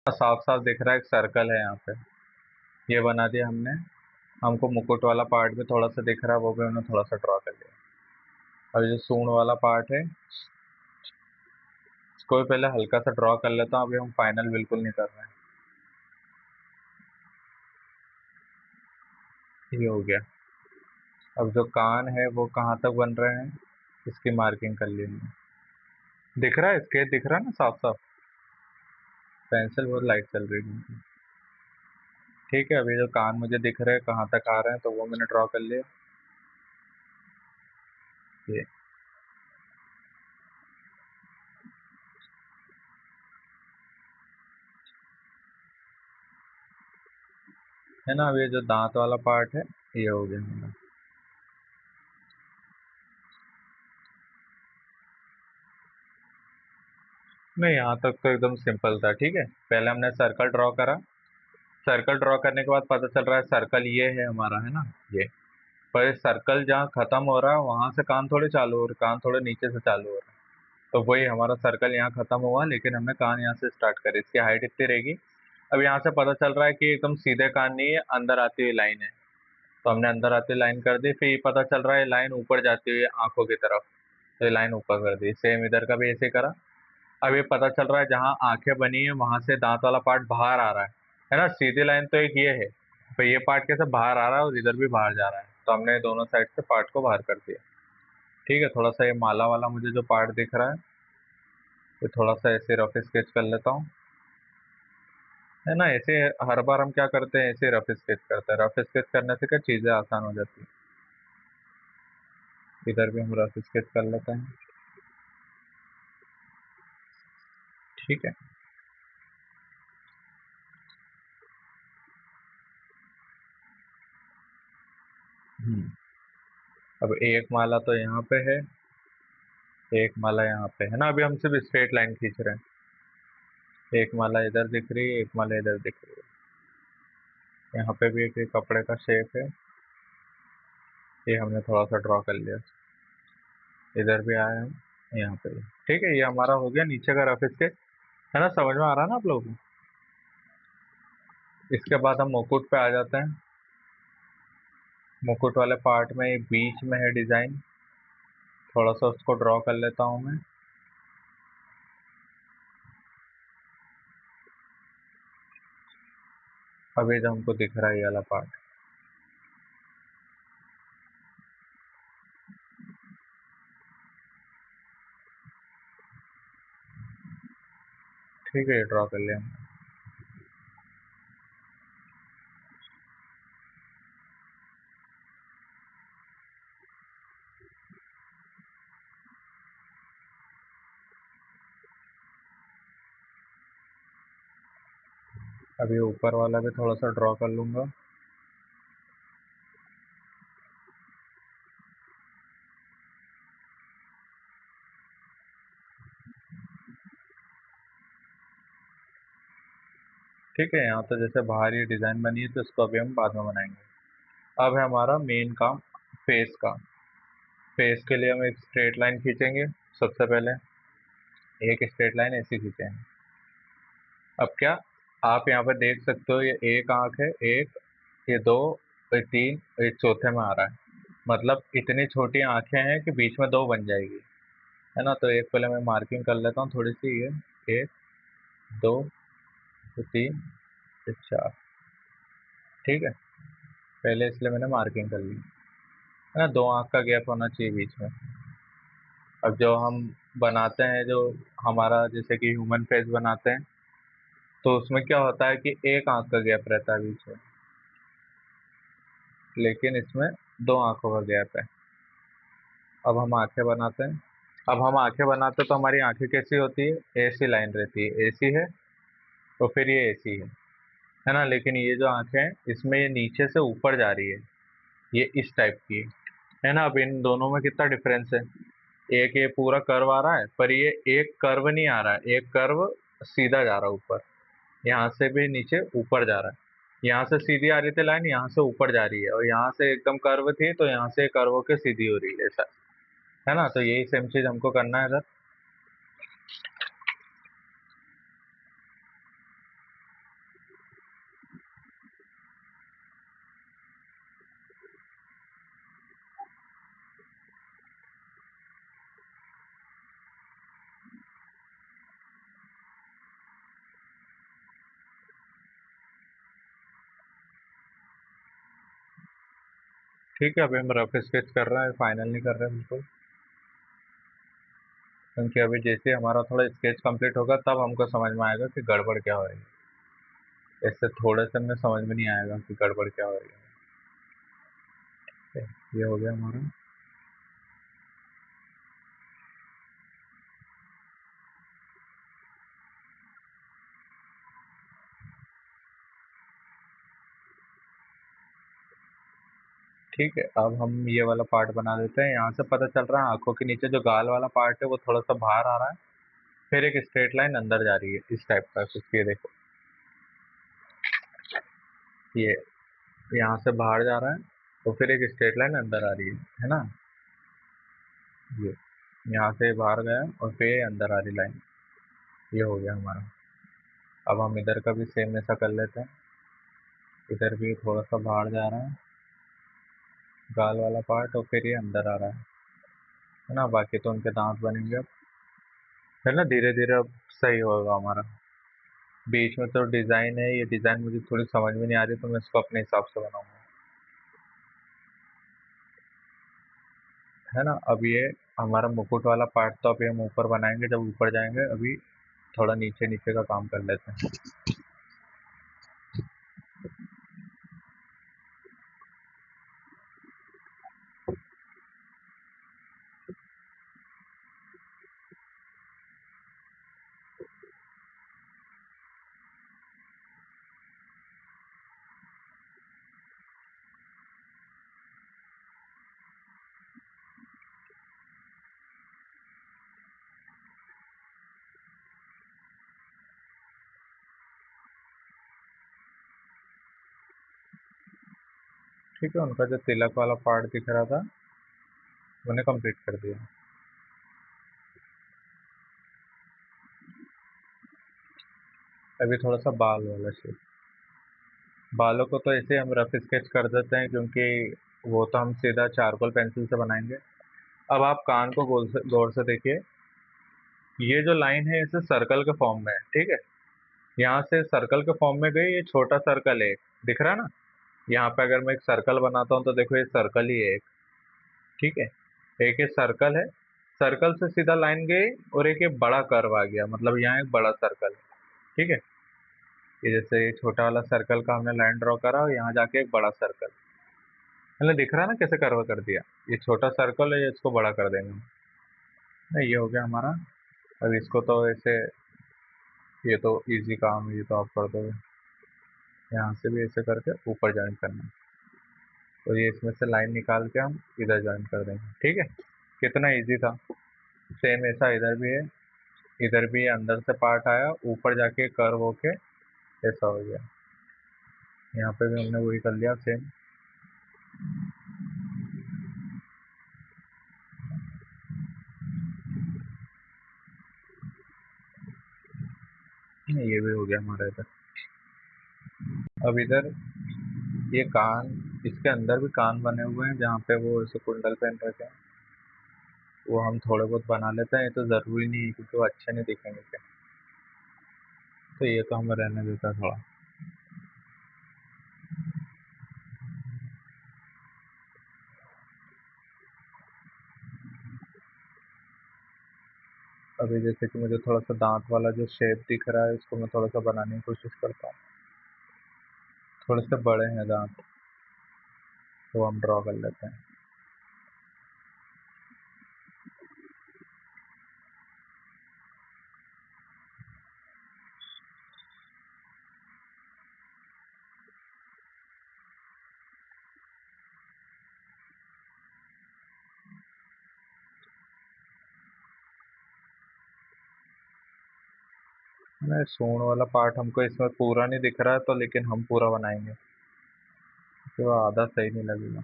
साफ साफ दिख रहा है, एक सर्कल है यहाँ पे। ये बना दिया हमने। हमको मुकुट वाला पार्ट भी थोड़ा सा दिख रहा है, वो भी हमने थोड़ा सा ड्रॉ कर लिया। और जो सूंड वाला पार्ट है, इसको भी पहले हल्का सा ड्रॉ कर लेता हूँ, अभी हम फाइनल बिल्कुल नहीं कर रहे हैं। ये हो गया। अब जो कान है वो कहाँ तक बन रहे हैं, इसकी मार्किंग कर ली हमने। दिख रहा है, स्केच दिख रहा है ना साफ साफ। पेंसिल बहुत लाइट चल रही है। ठीक है, अभी जो कान मुझे दिख रहे हैं कहाँ तक आ रहे हैं, तो वो मैंने ड्रॉ कर लिया। ये है ना। अब ये जो दांत वाला पार्ट है, ये हो गया हमारा। नहीं, यहाँ तक तो एकदम सिंपल था। ठीक है, पहले हमने सर्कल ड्रॉ करा। सर्कल ड्रॉ करने के बाद पता चल रहा है सर्कल ये है हमारा, है ना। ये पर सर्कल जहाँ खत्म हो रहा है वहां से कान थोड़े चालू हो रहे, कान थोड़े नीचे से चालू हो रहे हैं। तो वही हमारा सर्कल यहाँ खत्म हुआ, लेकिन हमने कान यहाँ से स्टार्ट करे। इसकी हाइट इतनी रहेगी। अब यहाँ से पता चल रहा है कि एकदम सीधे कान नहीं है, अंदर आती हुई लाइन है। तो हमने अंदर आती लाइन कर दी, फिर ये पता चल रहा है लाइन ऊपर जाती हुई आंखों की तरफ। तो ये लाइन ऊपर कर दी, सेम इधर का भी ऐसे करा। अब ये पता चल रहा है जहाँ आंखें बनी है वहां से दांत वाला पार्ट बाहर आ रहा है ना। सीधी लाइन तो एक ये है, तो ये पार्ट कैसे बाहर आ रहा है और इधर भी बाहर जा रहा है, तो हमने दोनों साइड से पार्ट को बाहर कर दिया। ठीक है, थोड़ा सा ये माला वाला मुझे जो पार्ट दिख रहा है, ये थोड़ा सा ऐसे रफ स्केच कर लेता हूँ। है ना, ऐसे हर बार हम क्या करते हैं, ऐसे रफ स्केच करते हैं। रफ स्केच करने से क्या चीजें आसान हो जाती है। इधर भी हम रफ स्केच कर लेते हैं। ठीक है। हम्म। अब एक माला तो यहाँ पे है, एक माला यहाँ पे है ना। अभी हम सिर्फ स्ट्रेट लाइन खींच रहे हैं। एक माला इधर दिख रही है, एक माला इधर दिख रही है। यहाँ पे भी एक कपड़े का शेप है, ये हमने थोड़ा सा ड्रॉ कर लिया। इधर भी आया है, यहाँ पे भी। ठीक है, ये हमारा हो गया नीचे का रफ स्केच। है ना, समझ में आ रहा है ना आप लोगों को। इसके बाद हम मुकुट पे आ जाते हैं। मुकुट वाले पार्ट में ये बीच में है डिजाइन, थोड़ा सा उसको ड्रॉ कर लेता हूँ मैं। अभी जो हमको दिख रहा है ये वाला पार्ट। ठीक है, ये ड्रॉ कर लिया। अभी ऊपर वाला भी थोड़ा सा ड्रॉ कर लूंगा। ठीक है, यहाँ तो जैसे बाहर ये डिजाइन बनी है, तो इसको अभी हम बाद में बनाएंगे। अब है हमारा मेन काम, फेस का। फेस के लिए हम एक स्ट्रेट लाइन खींचेंगे। सबसे पहले एक स्ट्रेट लाइन ऐसी खींचेंगे। अब क्या, आप यहाँ पर देख सकते हो, ये एक आंख है, एक, ये दो, ये तीन, ये चौथे में आ रहा है। मतलब इतनी छोटी आंखें हैं कि बीच में दो बन जाएगी। है ना, तो एक पहले मैं मार्किंग कर लेता हूँ थोड़ी सी। ये एक, दो, ये तीन, ये चार। ठीक है, पहले इसलिए मैंने मार्किंग कर ली। है ना, दो आंख का गैप होना चाहिए बीच में। अब जो हम बनाते हैं, जो हमारा जैसे कि ह्यूमन फेस बनाते हैं, तो उसमें क्या होता है कि एक आंख का गैप रहता है बीच में, लेकिन इसमें दो आंखों का गैप है। अब हम आंखें बनाते हैं। अब हम आंखें बनाते हैं तो हमारी आंखें कैसी होती है, ऐसी लाइन रहती है, ऐसी है, तो फिर ये ऐसी है ना। लेकिन ये जो आंखें हैं, इसमें ये नीचे से ऊपर जा रही है, ये इस टाइप की है ना। अब इन दोनों में कितना डिफरेंस है। एक ये पूरा कर्व आ रहा है, पर ये एक कर्व नहीं आ रहा है, एक कर्व सीधा जा रहा है ऊपर। यहाँ से भी नीचे ऊपर जा रहा है। यहाँ से सीधी आ रही थी लाइन, यहाँ से ऊपर जा रही है, और यहाँ से एकदम कर्व थी, तो यहाँ से कर्व होके सीधी हो रही है ऐसा। है ना, तो यही सेम चीज हमको करना है सर। ठीक है, अभी हम रफ स्केच कर रहे हैं, फाइनल नहीं कर रहे हैं बिल्कुल, क्योंकि अभी जैसे हमारा थोड़ा स्केच कंप्लीट होगा तब हमको समझ में आएगा कि गड़बड़ क्या हो रही है। इससे थोड़े से में समझ में नहीं आएगा कि गड़बड़ क्या हो रही है। ये हो गया हमारा। ठीक है, अब हम ये वाला पार्ट बना देते हैं। यहाँ से पता चल रहा है आंखों के नीचे जो गाल वाला पार्ट है वो थोड़ा सा बाहर आ रहा है, फिर एक स्ट्रेट लाइन अंदर जा रही है इस टाइप का कुछ। ये देखो, ये यहाँ से बाहर जा रहा है तो फिर एक स्ट्रेट लाइन अंदर आ रही है ना। ये यहाँ से बाहर गया और फिर अंदर आ रही लाइन। ये हो गया हमारा। अब हम इधर का भी सेम ऐसा कर लेते हैं। इधर भी थोड़ा सा बाहर जा रहा है गाल वाला पार्ट और फिर ये अंदर आ रहा है ना। बाकी तो उनके दांत बनेंगे अब, है ना। धीरे धीरे अब सही होगा हमारा। बीच में तो डिज़ाइन है, ये डिज़ाइन मुझे थोड़ी समझ में नहीं आ रही तो मैं इसको अपने हिसाब से बनाऊंगा, है ना। अब ये हमारा मुकुट वाला पार्ट तो अभी हम ऊपर बनाएंगे जब ऊपर जाएंगे। अभी थोड़ा नीचे नीचे का काम कर लेते हैं। ठीक है, उनका जो तिलक वाला पार्ट दिख रहा था मैंने कंप्लीट कर दिया। अभी थोड़ा सा बाल वाला शेप। बालों को तो ऐसे हम रफ स्केच कर देते हैं क्योंकि वो तो हम सीधा चारकोल पेंसिल से बनाएंगे। अब आप कान को गौर से देखिए। ये जो लाइन है इसे सर्कल के फॉर्म में है, ठीक है। यहाँ से सर्कल के फॉर्म में गई, ये छोटा सर्कल है एक, दिख रहा है ना। यहाँ पे अगर मैं एक सर्कल बनाता हूँ तो देखो ये सर्कल ही है एक, ठीक है। एक ये सर्कल है, सर्कल से सीधा लाइन गई और एक ये बड़ा कर्व आ गया, मतलब यहाँ एक बड़ा सर्कल है, ठीक है। ये जैसे ये छोटा वाला सर्कल का हमने लाइन ड्रॉ करा और यहाँ जाके एक बड़ा सर्कल, मतलब दिख रहा है ना कैसे कर्व कर दिया। ये छोटा सर्कल है, ये इसको बड़ा कर देंगे हम। नहीं, ये हो गया हमारा। अब इसको तो ऐसे, ये तो इजी काम है, ये तो आप कर दोगे। यहाँ से भी ऐसे करके ऊपर ज्वाइन करना है। तो ये इसमें से लाइन निकाल के हम इधर ज्वाइन कर देंगे, ठीक है। कितना इजी था। सेम ऐसा इधर भी है। इधर भी अंदर से पार्ट आया, ऊपर जाके कर्व होके ऐसा हो गया। यहाँ पे भी हमने वही कर लिया सेम। ये भी हो गया हमारा इधर। अब इधर ये कान, इसके अंदर भी कान बने हुए हैं जहाँ पे वो ऐसे कुंडल पहन रखे हैं। वो हम थोड़े बहुत बना लेते हैं, ये तो ज़रूरी नहीं है क्योंकि वो अच्छे नहीं दिखेंगे क्या। तो ये तो हमें रहने देता है थोड़ा। अभी जैसे कि मुझे थोड़ा सा दांत वाला जो शेप दिख रहा है इसको मैं थोड़ा सा बनाने की कोशिश करता हूँ। थोड़े से बड़े हैं दांत, तो हम ड्रॉ कर लेते हैं। नहीं, सूंड वाला पार्ट हमको इसमें पूरा नहीं दिख रहा है तो, लेकिन हम पूरा बनाएंगे तो आधा सही नहीं लगेगा।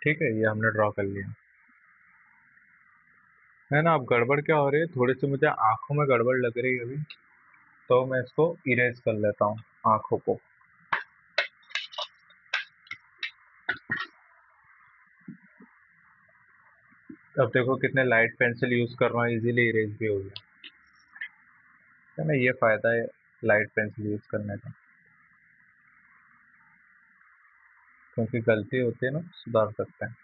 ठीक है, ये हमने ड्रॉ कर लिया, है ना। अब गड़बड़ क्या हो रही है, थोड़ी सी मुझे आंखों में गड़बड़ लग रही है अभी, तो मैं इसको इरेज कर लेता हूँ आंखों को। अब देखो कितने लाइट पेंसिल यूज कर रहा हूँ, इजीली इरेज भी हो गया, है ना। ये फायदा है लाइट पेंसिल यूज करने का। क्योंकि गलती होती है ना, सुधार सकते हैं।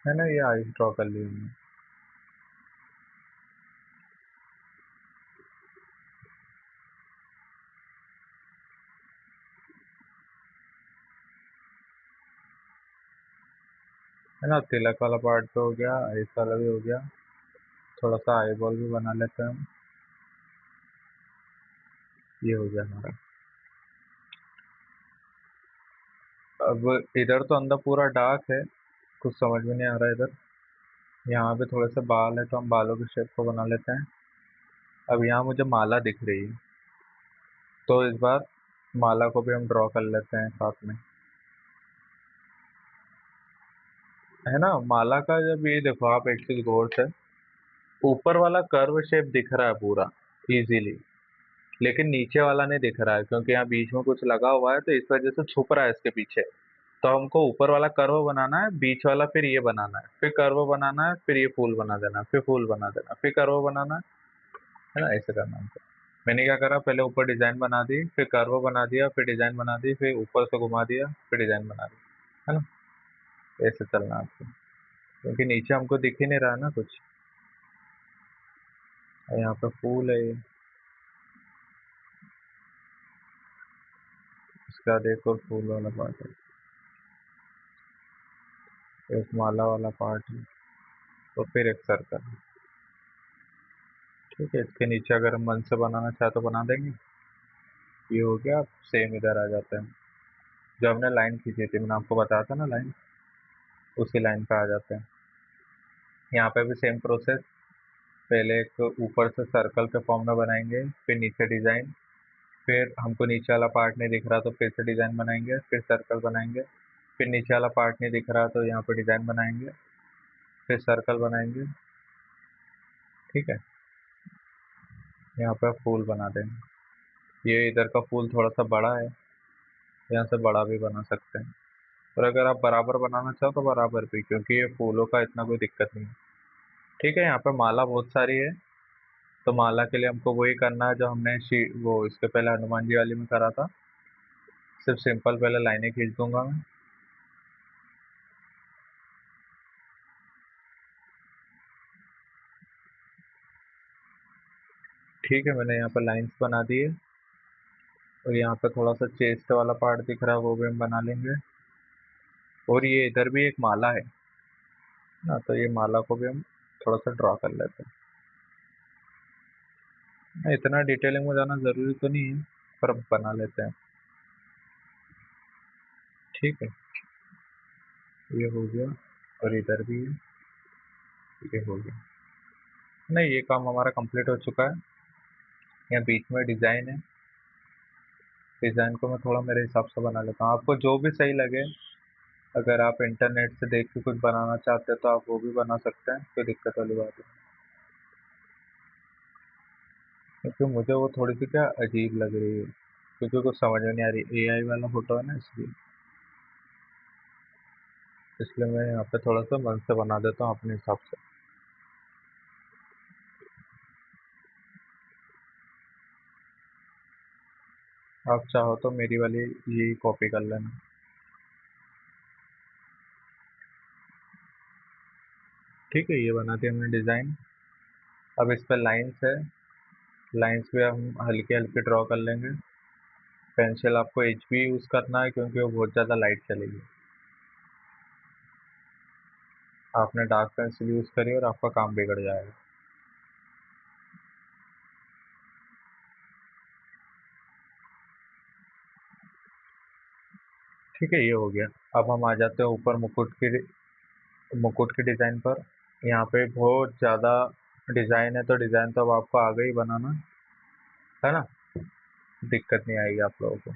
है ना, ये आइस ड्रॉ कर ली हमने। है ना, तिलक वाला पार्ट तो हो गया, आइस वाला भी हो गया। थोड़ा सा आई बॉल भी बना लेते हैं हम। ये हो गया हमारा। अब इधर तो अंदर पूरा डार्क है, कुछ समझ में नहीं आ रहा है इधर। यहाँ पे थोड़े से बाल है तो हम बालों की शेप को बना लेते हैं। अब यहाँ मुझे माला दिख रही है, तो इस बार माला को भी हम ड्रॉ कर लेते हैं साथ में। है ना, माला का जब ये देखो आप एक चीज गौर से, ऊपर वाला कर्व शेप दिख रहा है पूरा इजीली, लेकिन नीचे वाला नहीं दिख रहा है क्योंकि यहाँ बीच में कुछ लगा हुआ है, तो इस वजह से छुप रहा है इसके पीछे। तो हमको ऊपर वाला कर्व बनाना है, बीच वाला फिर ये बनाना है, फिर कर्व बनाना है, फिर ये फूल बना देना, फिर फूल बना देना, फिर कर्व बनाना है ना, ऐसे करना हमको। मैंने क्या करा, पहले ऊपर डिजाइन बना दी, फिर कर्व बना दिया, फिर डिजाइन बना दी, फिर ऊपर से घुमा दिया, फिर डिजाइन बना दी। है ना, ऐसे चलना है आपको, क्योंकि नीचे हमको दिख ही नहीं रहा है ना कुछ। और यहाँ पे फूल है ये, इसके बाद एक और फूल वाला पार्ट है, एक माला वाला पार्ट है, तो फिर एक सर्कल। ठीक है, इसके नीचे अगर हम मन से बनाना चाहे तो बना देंगे। ये हो गया। सेम इधर आ जाते हैं, जो हमने लाइन खींची थी, मैंने आपको बताया था ना लाइन, उसी लाइन पे आ जाते हैं। यहाँ पे भी सेम प्रोसेस, पहले एक ऊपर से सर्कल के फॉर्म में बनाएंगे, फिर नीचे डिजाइन, फिर हमको नीचे वाला पार्ट नहीं दिख रहा तो फिर से डिजाइन बनाएंगे, फिर सर्कल बनाएंगे, फिर नीचे वाला पार्ट नहीं दिख रहा तो यहाँ पे डिजाइन बनाएंगे, फिर सर्कल बनाएंगे। ठीक है, यहाँ पे फूल बना देंगे। ये इधर का फूल थोड़ा सा बड़ा है, यहाँ से बड़ा भी बना सकते हैं, और अगर आप बराबर बनाना चाहो तो बराबर भी, क्योंकि ये फूलों का इतना कोई दिक्कत नहीं है। ठीक है, यहाँ पे माला बहुत सारी है, तो माला के लिए हमको वही करना है जो हमने वो इसके पहले हनुमान जी वाली में करा था। सिर्फ सिंपल पहले लाइनें खींच दूंगा मैं। ठीक है, मैंने यहाँ पर लाइंस बना दी है, और यहाँ पे थोड़ा सा चेस्ट वाला पार्ट दिख रहा है, वो भी हम बना लेंगे। और ये इधर भी एक माला है ना, तो ये माला को भी हम थोड़ा सा ड्रॉ कर लेते हैं। इतना डिटेलिंग में जाना जरूरी तो नहीं है, पर अब बना लेते हैं। ठीक है, ये हो गया, और इधर भी है, ये हो गया। नहीं, ये काम हमारा कंप्लीट हो चुका है। यहाँ बीच में डिजाइन है, डिजाइन को मैं थोड़ा मेरे हिसाब से बना लेता हूँ, आपको जो भी सही लगे। अगर आप इंटरनेट से देख के कुछ बनाना चाहते हैं तो आप वो भी बना सकते हैं, कोई दिक्कत वाली बात नहीं। क्योंकि मुझे वो थोड़ी सी क्या अजीब लग रही है, क्योंकि कुछ समझ में नहीं आ रही, एआई वाला फोटो है ना, इसलिए मैं यहाँ पे थोड़ा सा मन से बना देता हूँ अपने हिसाब से। आप चाहो तो मेरी वाली ये कॉपी कर लेना। ठीक है, ये बना दिया हमने डिज़ाइन। अब इस पर लाइंस है, लाइंस पे हम हल्के हल्के ड्रॉ कर लेंगे। पेंसिल आपको HB यूज़ करना है, क्योंकि वो बहुत ज़्यादा लाइट चलेगी। आपने डार्क पेंसिल यूज़ करी और आपका काम बिगड़ जाएगा। ठीक है, ये हो गया। अब हम आ जाते हैं ऊपर मुकुट की डिज़ाइन पर। यहाँ पे बहुत ज़्यादा डिज़ाइन है, तो डिज़ाइन तो अब आपको आ गई बनाना, है ना, दिक्कत नहीं आएगी आप लोगों को।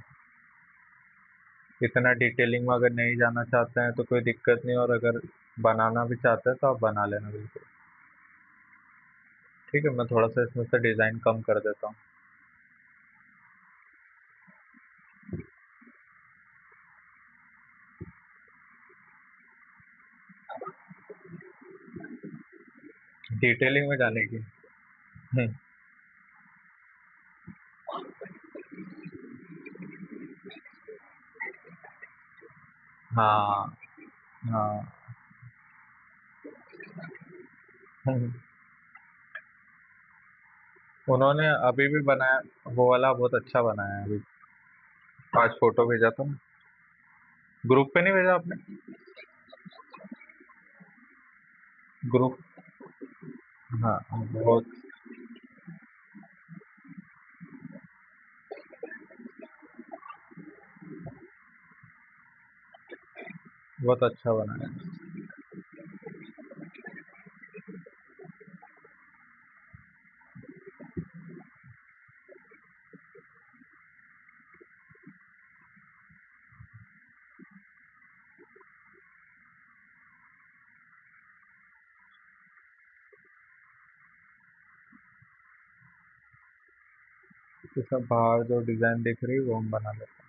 इतना डिटेलिंग में अगर नहीं जाना चाहते हैं तो कोई दिक्कत नहीं, और अगर बनाना भी चाहते हैं तो आप बना लेना बिल्कुल। ठीक है, मैं थोड़ा सा इसमें से डिज़ाइन कम कर देता हूँ। डिटेलिंग में जाने की। हम्म, हाँ हाँ। हम्म, उन्होंने अभी भी बनाया वो वाला, बहुत अच्छा बनाया है अभी। आज फोटो भेजा था ना, ग्रुप पे नहीं भेजा आपने? ग्रुप। हाँ बहुत। बहुत अच्छा बनाया है। ये सब बाहर जो डिजाइन दिख रही है वो हम बना लेते हैं।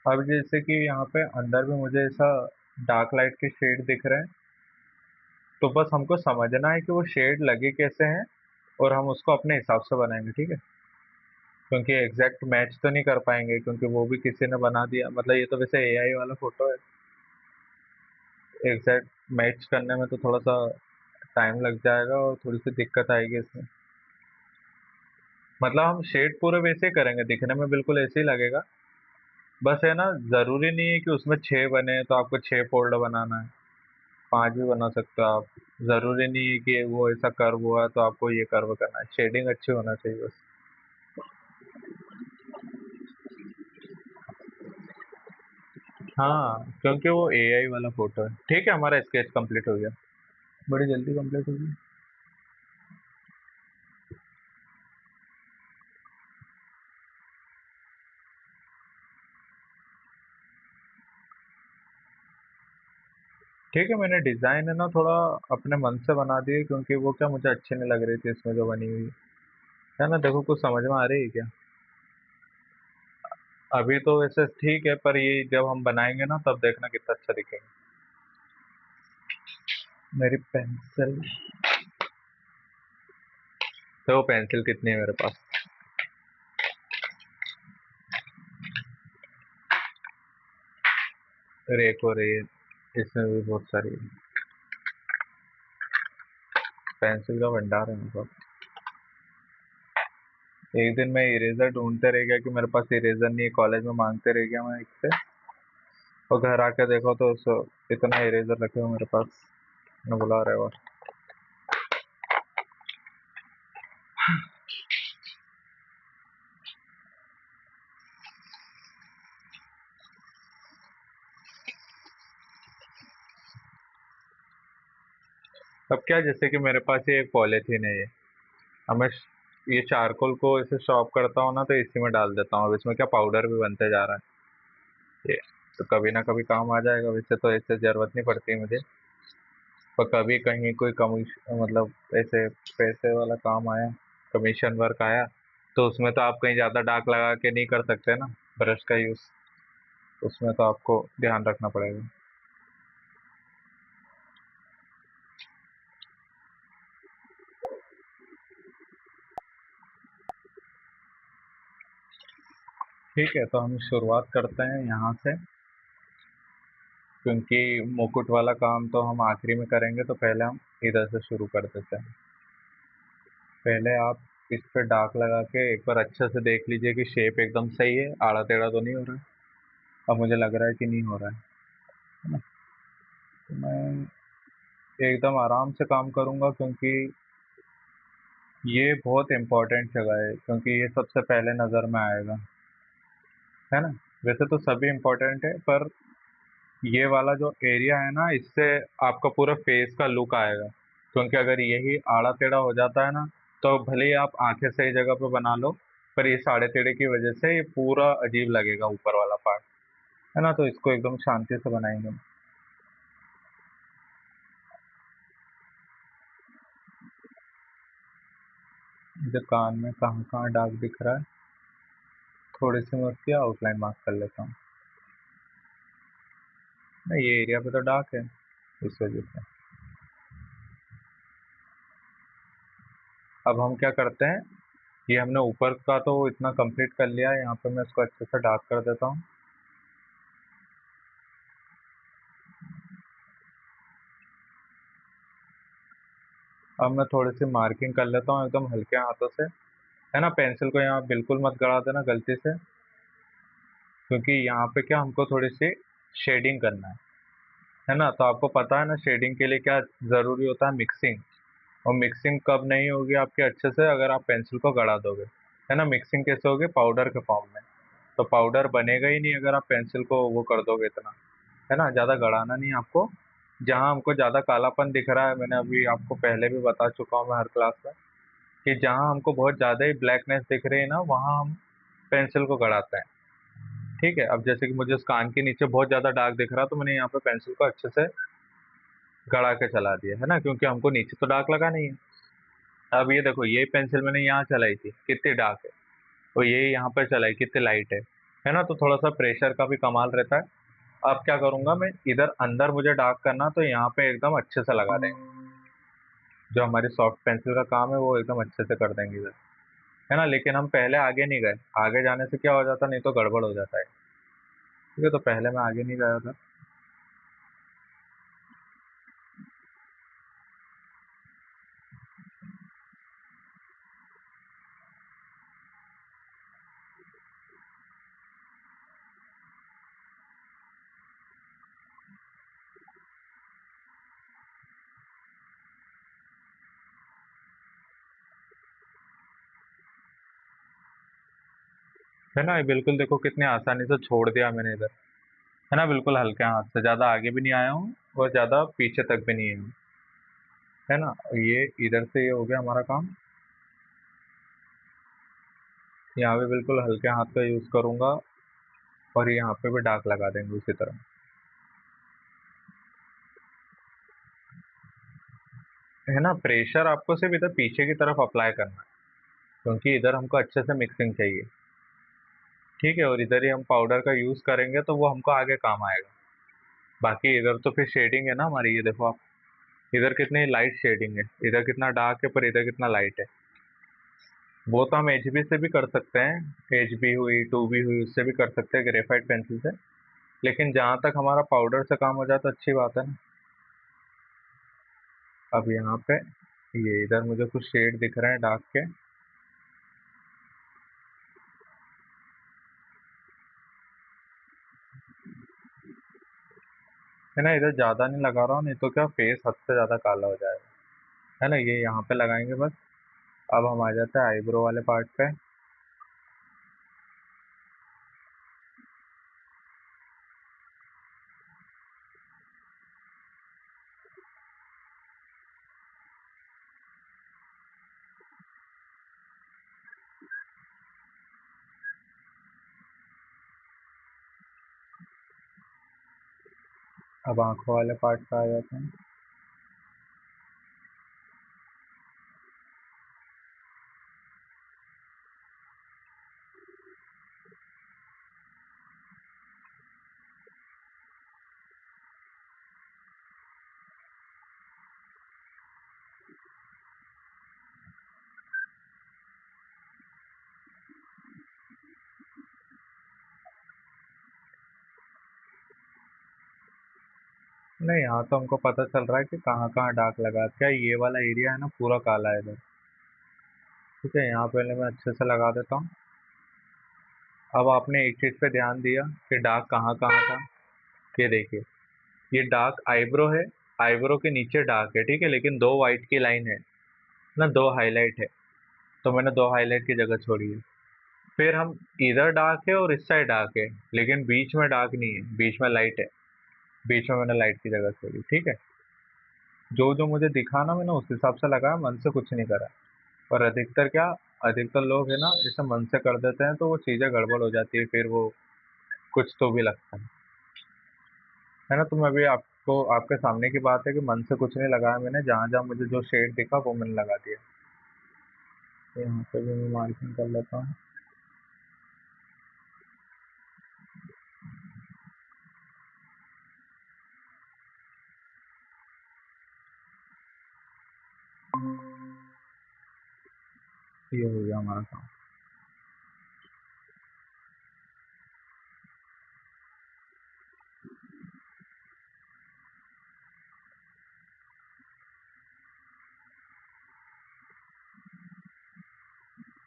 अब जैसे कि यहाँ पे अंदर भी मुझे ऐसा डार्क लाइट के शेड दिख रहे हैं, तो बस हमको समझना है कि वो शेड लगे कैसे हैं, और हम उसको अपने हिसाब से बनाएंगे, ठीक है? क्योंकि एग्जैक्ट मैच तो नहीं कर पाएंगे, क्योंकि वो भी किसी ने बना दिया, मतलब ये तो वैसे एआई वाला फोटो है। एग्जैक्ट मैच करने में तो थोड़ा सा टाइम लग जाएगा और थोड़ी सी दिक्कत आएगी इसमें। मतलब हम शेड पूरे वैसे ही करेंगे, दिखने में बिल्कुल ऐसे ही लगेगा। बस है ना, जरूरी नहीं है कि उसमें 6 बने तो आपको 6 फोल्ड बनाना है, 5 भी बना सकते हो आप। जरूरी नहीं है कि वो ऐसा कर्व हुआ तो आपको ये कर्व करना है, शेडिंग अच्छी होना चाहिए बस। हाँ, क्योंकि वो एआई वाला फोटो है। ठीक है, हमारा स्केच कंप्लीट हो गया, बड़ी जल्दी कंप्लीट हो गई। ठीक है, मैंने डिजाइन है ना थोड़ा अपने मन से बना दिए, क्योंकि वो क्या मुझे अच्छी नहीं लग रही थी इसमें जो बनी हुई है ना। देखो कुछ समझ में आ रही है क्या? अभी तो वैसे ठीक है, पर ये जब हम बनाएंगे ना तब देखना कितना अच्छा दिखेगा। मेरी पेंसिल, देखो पेंसिल कितनी है मेरे पास। अरे एक और है, इसमें भी बहुत सारी पेंसिल का भंडार है मेरे पास। एक दिन मैं इरेजर ढूंढते रह गया कि मेरे पास इरेजर नहीं है, कॉलेज में मांगते रह गया मैं एक से। और घर आके देखो तो इतना इरेजर रखे हो मेरे पास, मैं बुला रहे हो। अब क्या, जैसे कि मेरे पास ये एक पॉलीथीन है, ये अब मैं ये चारकोल को इसे शॉप करता हूँ ना तो इसी में डाल देता हूँ। अब इसमें क्या पाउडर भी बनते जा रहा है ये, तो कभी ना कभी काम आ जाएगा। वैसे तो ऐसे जरूरत नहीं पड़ती मुझे, पर कभी कहीं कोई कमीशन, मतलब ऐसे पैसे वाला काम आया, कमीशन वर्क आया, तो उसमें तो आप कहीं ज़्यादा डार्क लगा के नहीं कर सकते ना ब्रश का यूज़। उसमें तो आपको ध्यान रखना पड़ेगा। ठीक है, तो हम शुरुआत करते हैं यहाँ से, क्योंकि मुकुट वाला काम तो हम आखिरी में करेंगे, तो पहले हम इधर से शुरू कर देते हैं। पहले आप इस पे डार्क लगा के एक बार अच्छे से देख लीजिए कि शेप एकदम सही है, आड़ा टेढ़ा तो नहीं हो रहा है। अब मुझे लग रहा है कि नहीं हो रहा है ना। तो मैं एकदम आराम से काम करूंगा, क्योंकि ये बहुत इंपॉर्टेंट जगह है, क्योंकि ये सबसे पहले नज़र में आएगा, है ना। वैसे तो सभी इंपॉर्टेंट है, पर ये वाला जो एरिया है ना, इससे आपका पूरा फेस का लुक आएगा। क्योंकि अगर यही आड़ा टेढ़ा हो जाता है ना, तो भले ही आप आंखें सही जगह पे बना लो, पर ये आड़े टेढ़े की वजह से ये पूरा अजीब लगेगा ऊपर वाला पार्ट, है ना। तो इसको एकदम शांति से बनाएंगे। मुझे कान में कहाँ कहाँ डार्क दिख रहा है, थोड़ी सी मैं उसकी आउटलाइन मार्क कर लेता हूँ। नहीं, ये एरिया पे तो डार्क है, इस वजह से। अब हम क्या करते हैं, ये हमने ऊपर का तो इतना कंप्लीट कर लिया है, यहाँ पे मैं इसको अच्छे से डार्क कर देता हूँ। अब मैं थोड़ी सी मार्किंग कर लेता हूँ एकदम हल्के हाथों से, है ना। पेंसिल को यहाँ बिल्कुल मत गड़ा देना गलती से, क्योंकि यहाँ पे क्या हमको थोड़ी सी शेडिंग करना है ना। तो आपको पता है ना शेडिंग के लिए क्या ज़रूरी होता है, मिक्सिंग। और मिक्सिंग कब नहीं होगी आपके अच्छे से, अगर आप पेंसिल को गड़ा दोगे, है ना। मिक्सिंग कैसे होगी, पाउडर के फॉर्म में। तो पाउडर बनेगा ही नहीं अगर आप पेंसिल को वो कर दोगे इतना, है ना। ज़्यादा गड़ाना नहीं है आपको। जहाँ हमको ज़्यादा कालापन दिख रहा है, मैंने अभी आपको पहले भी बता चुका हूँ मैं हर क्लास में, कि जहाँ हमको बहुत ज़्यादा ही ब्लैकनेस दिख रही है ना, वहाँ हम पेंसिल को गड़ाते हैं। ठीक है, अब जैसे कि मुझे उस कान के नीचे बहुत ज़्यादा डार्क दिख रहा, तो मैंने यहाँ पे पेंसिल को अच्छे से गड़ा के चला दिया, है ना, क्योंकि हमको नीचे तो डार्क लगा नहीं है। अब ये देखो, ये पेंसिल मैंने यहाँ चलाई थी, कितनी डार्क है, और ये यहाँ पे चलाई कितनी लाइट है ना। तो थोड़ा सा प्रेशर का भी कमाल रहता है। अब क्या करूंगा मैं, इधर अंदर मुझे डार्क करना, तो यहाँ पे एकदम अच्छे से लगा देंगे। जो हमारी सॉफ्ट पेंसिल का काम है वो एकदम अच्छे से कर देंगे इधर, है ना। लेकिन हम पहले आगे नहीं गए, आगे जाने से क्या हो जाता, नहीं तो गड़बड़ हो जाता है। ठीक है, तो पहले मैं आगे नहीं गया था। है ना, ये बिल्कुल देखो कितने आसानी से छोड़ दिया मैंने इधर, है ना। बिल्कुल हल्के हाथ से, ज़्यादा आगे भी नहीं आया हूँ और ज़्यादा पीछे तक भी नहीं हूँ, है ना। ये इधर से ये हो गया हमारा काम। यहाँ पे बिल्कुल हल्के हाथ का यूज़ करूँगा, और यहाँ पे भी डार्क लगा देंगे उसी तरह, है ना। प्रेशर आपको सिर्फ इधर पीछे की तरफ अप्लाई करना है, क्योंकि इधर हमको अच्छे से मिक्सिंग चाहिए। ठीक है, और इधर ही हम पाउडर का यूज़ करेंगे तो वो हमको आगे काम आएगा। बाकी इधर तो फिर शेडिंग है ना हमारी, ये देखो आप, इधर कितनी लाइट शेडिंग है, इधर कितना डार्क है पर इधर कितना लाइट है। वो तो हम एचबी से भी कर सकते हैं, एचबी हुई, टू बी हुई, उससे भी कर सकते हैं ग्रेफाइट पेंसिल से। लेकिन जहाँ तक हमारा पाउडर से काम हो जाए तो अच्छी बात है ना। अब यहाँ पे ये इधर मुझे कुछ शेड दिख रहे हैं डार्क के, है ना। इधर ज़्यादा नहीं लगा रहा हूँ, नहीं तो क्या फेस हद से ज़्यादा काला हो जाएगा, है ना। ये यहाँ पे लगाएंगे बस। अब हम आ जाते हैं आईब्रो वाले पार्ट पे। अब आंखों वाले पार्ट पे आ जाते हैं। नहीं, यहाँ तो हमको पता चल रहा है कि कहाँ कहाँ डार्क लगा, क्या ये वाला एरिया है ना पूरा काला है इधर। ठीक है, यहाँ पहले मैं अच्छे से लगा देता हूँ। अब आपने एक चीज़ पे ध्यान दिया कि डार्क कहाँ कहाँ था। ये देखिए, ये डार्क आईब्रो है, आईब्रो के नीचे डार्क है, ठीक है, लेकिन दो वाइट की लाइन है ना, दो हाईलाइट है। तो मैंने दो हाईलाइट की जगह छोड़ी है। फिर हम, इधर डार्क है और इस साइड डार्क है, लेकिन बीच में डार्क नहीं है, बीच में लाइट है। बीच में मैंने लाइट की जगह छोड़ी, ठीक है। जो जो मुझे दिखा ना, मैंने उस हिसाब से लगाया, मन से कुछ नहीं करा। और अधिकतर क्या, अधिकतर लोग है ना इसे मन से कर देते हैं, तो वो चीज़ें गड़बड़ हो जाती है, फिर वो कुछ तो भी लगता है ना। तो मैं भी आपको, आपके सामने की बात है कि मन से कुछ नहीं लगाया मैंने, जहाँ जहाँ मुझे जो शेड दिखा वो मैंने लगा दिया। यहाँ पे भी मैं मार्किंग कर लेता हूँ। ये हो गया हमारा काम।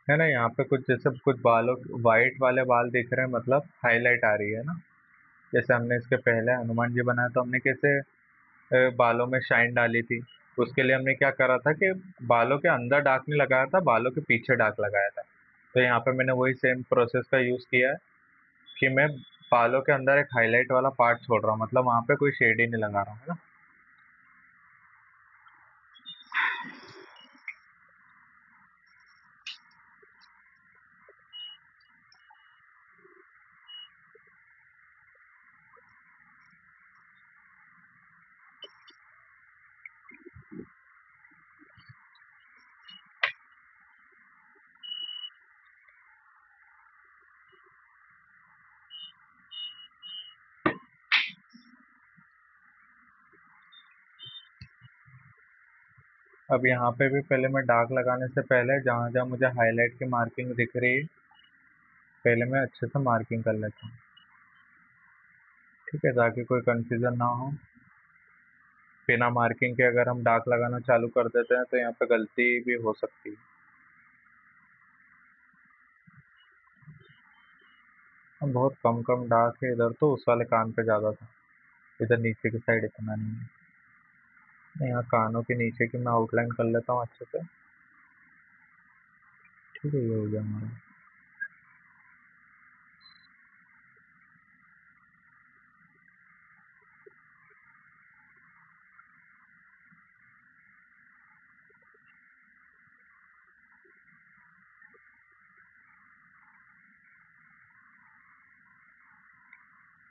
है ना, यहाँ पे कुछ जैसे कुछ बालों, वाइट वाले बाल दिख रहे हैं, मतलब हाईलाइट आ रही है ना। जैसे हमने इसके पहले हनुमान जी बनाया तो हमने कैसे बालों में शाइन डाली थी। उसके लिए हमने क्या करा था कि बालों के अंदर डार्क नहीं लगाया था, बालों के पीछे डार्क लगाया था। तो यहाँ पे मैंने वही सेम प्रोसेस का यूज किया है कि मैं बालों के अंदर एक हाईलाइट वाला पार्ट छोड़ रहा हूँ, मतलब वहां पे कोई शेड ही नहीं लगा रहा हूँ, है ना। अब यहाँ पे भी पहले मैं डार्क लगाने से पहले जहाँ जहाँ मुझे हाईलाइट की मार्किंग दिख रही है, पहले मैं अच्छे से मार्किंग कर लेता हूँ। ठीक है, ताकि कोई कंफ्यूजन ना हो। बिना मार्किंग के अगर हम डार्क लगाना चालू कर देते हैं तो यहाँ पे गलती भी हो सकती है। हम बहुत कम कम डार्क है इधर, तो उस वाले कान पे ज़्यादा था, इधर नीचे की साइड इतना नहीं है। मैं यहाँ कानों के नीचे की मैं आउटलाइन कर लेता हूँ अच्छे से। ठीक है, ये हो गया हमारा।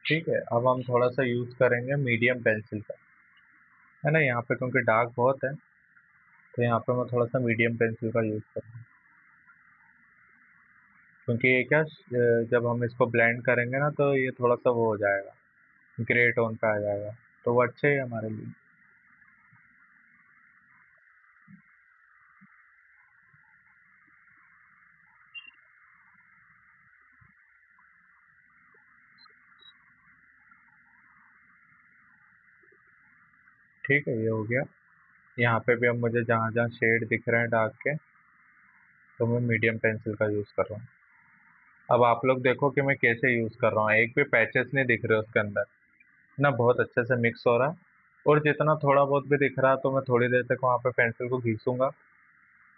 ठीक है, अब हम थोड़ा सा यूज़ करेंगे मीडियम पेंसिल का, है ना। यहाँ पे क्योंकि डार्क बहुत है, तो यहाँ पे मैं थोड़ा सा मीडियम पेंसिल का यूज़ करूँगा। क्योंकि ये क्या जब हम इसको ब्लेंड करेंगे ना तो ये थोड़ा सा वो हो जाएगा, ग्रे टोन पे आ जाएगा, तो वो अच्छे है हमारे लिए। ठीक है, ये हो गया। यहाँ पे भी अब मुझे जहाँ जहाँ शेड दिख रहे हैं डार्क के, तो मैं मीडियम पेंसिल का यूज़ कर रहा हूँ। अब आप लोग देखो कि मैं कैसे यूज़ कर रहा हूँ, एक भी पैचेस नहीं दिख रहे उसके अंदर ना, बहुत अच्छे से मिक्स हो रहा है। और जितना थोड़ा बहुत भी दिख रहा है तो मैं थोड़ी देर तक वहाँ पे पेंसिल को घिसूंगा,